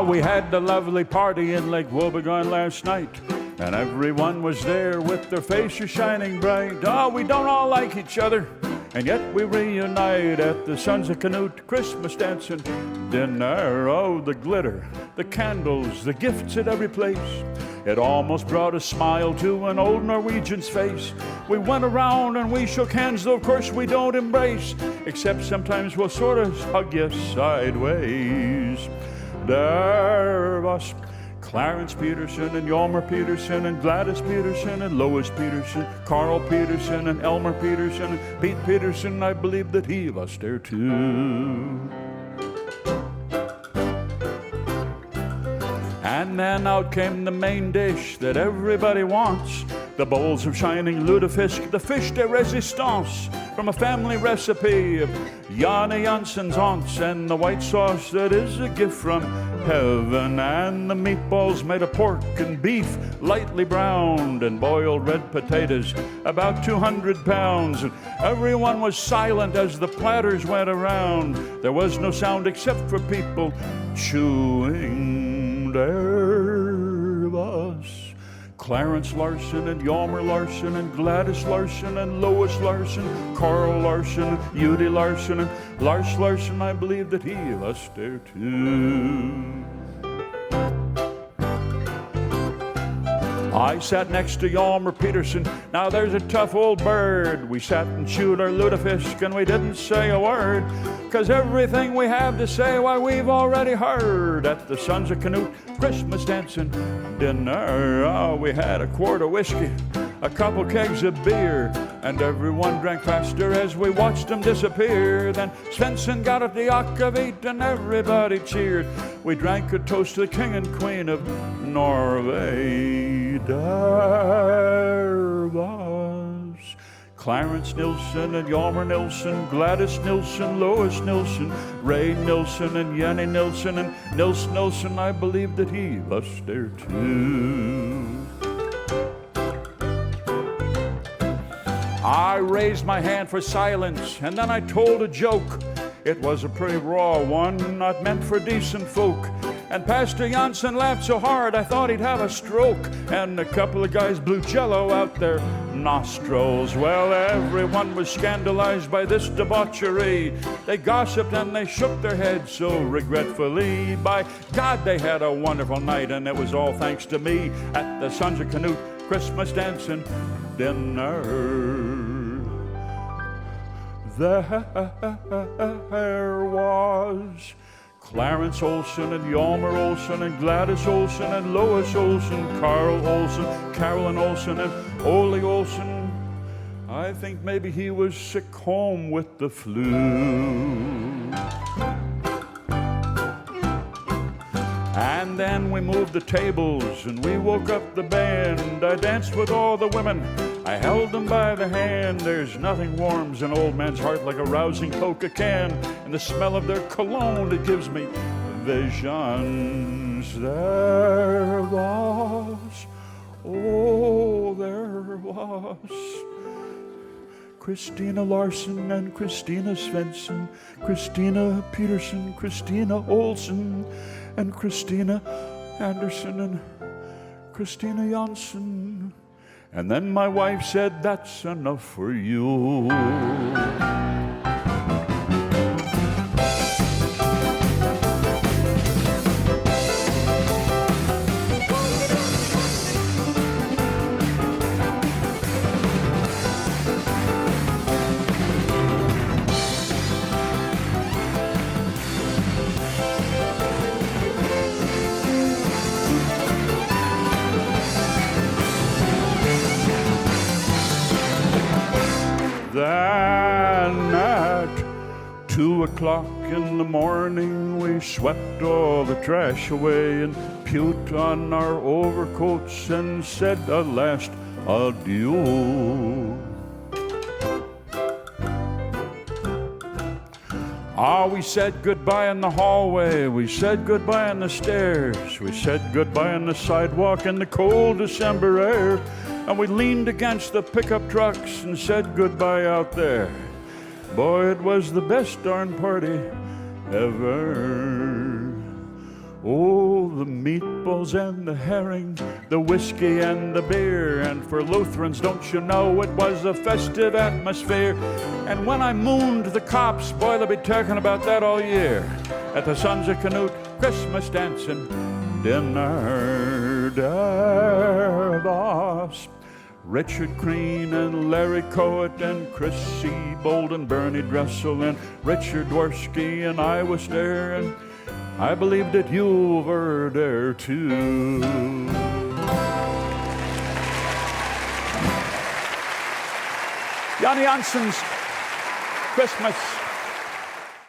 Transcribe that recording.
We had the lovely party in Lake Wobegon last night, and everyone was there with their faces shining bright. We don't all like each other, and yet we reunite at the Sons of Knute Christmas dancing dinner. Oh, the glitter, the candles, the gifts at every place. It almost brought a smile to an old Norwegian's face. We went around and we shook hands, though of course we don't embrace, except sometimes we'll sort of hug you sideways. There was Clarence Peterson and Hjalmar Peterson and Gladys Peterson and Lois Peterson, Carl Peterson and Elmer Peterson and Pete Peterson. I believe that he was there too. And then out came the main dish that everybody wants, the bowls of shining lutefisk, the fish de resistance, from a family recipe of Janne Jansen's aunts, and the white sauce that is a gift from heaven, and the meatballs made of pork and beef, lightly browned, and boiled red potatoes, about 200 pounds. And everyone was silent as the platters went around. There was no sound except for people chewing. There was Clarence Larson and Hjalmar Larson and Gladys Larson and Lois Larson, Carl Larson and Judy Larson and Lars Larson. I believe that he was there too. I sat next to Hjalmar Peterson. Now there's a tough old bird. We sat and chewed our lutefisk and we didn't say a word, 'cause everything we have to say, why, we've already heard at the Sons of Knute Christmas dancing dinner. We had a quart of whiskey, a couple kegs of beer, and everyone drank faster as we watched them disappear. Then Svensson got at the akavit and everybody cheered. We drank a toast to the king and queen of Norway. There was Clarence Nilsson and Hjalmar Nilsson, Gladys Nilsson, Lois Nilsson, Ray Nilsson and Jenny Nilsson and Nils Nilsson. I believe that he was there too. I raised my hand for silence, and then I told a joke. It was a pretty raw one, not meant for decent folk. And Pastor Jansen laughed so hard I thought he'd have a stroke. And a couple of guys blew jello out their nostrils. Well, everyone was scandalized by this debauchery. They gossiped and they shook their heads so regretfully. By God, they had a wonderful night, and it was all thanks to me at the Sons of Knute Christmas dancing dinner. There was Clarence Olson and Hjalmar Olson and Gladys Olson and Lois Olson, Carl Olson, Carolyn Olson and Ole Olson. I think maybe he was sick home with the flu. And then we moved the tables and we woke up the band. I danced with all the women, I held them by the hand. There's nothing warms an old man's heart like a rousing Coca can, and the smell of their cologne, it gives me visions. There was, oh, there was Christina Larson and Christina Svensson, Christina Peterson, Christina Olsen, and Christina Anderson and Christina Janssen. And then my wife said, "That's enough for you." Then at 2 o'clock in the morning we swept all the trash away and puked on our overcoats and said a last adieu. We said goodbye in the hallway, we said goodbye on the stairs, we said goodbye on the sidewalk in the cold December air, and we leaned against the pickup trucks and said goodbye out there. Boy, it was the best darn party ever. Oh, the meatballs and the herring, the whiskey and the beer, and for Lutherans, don't you know, it was a festive atmosphere. And when I mooned the cops, boy, they'll be talking about that all year. At the Sons of Knute Christmas dancing dinner Davos. Richard Crean and Larry Coet and Chrissy Bolden, Bernie Dressel and Richard Dworsky, and I was there, and I believe that you were there too. Janne Janssen's Christmas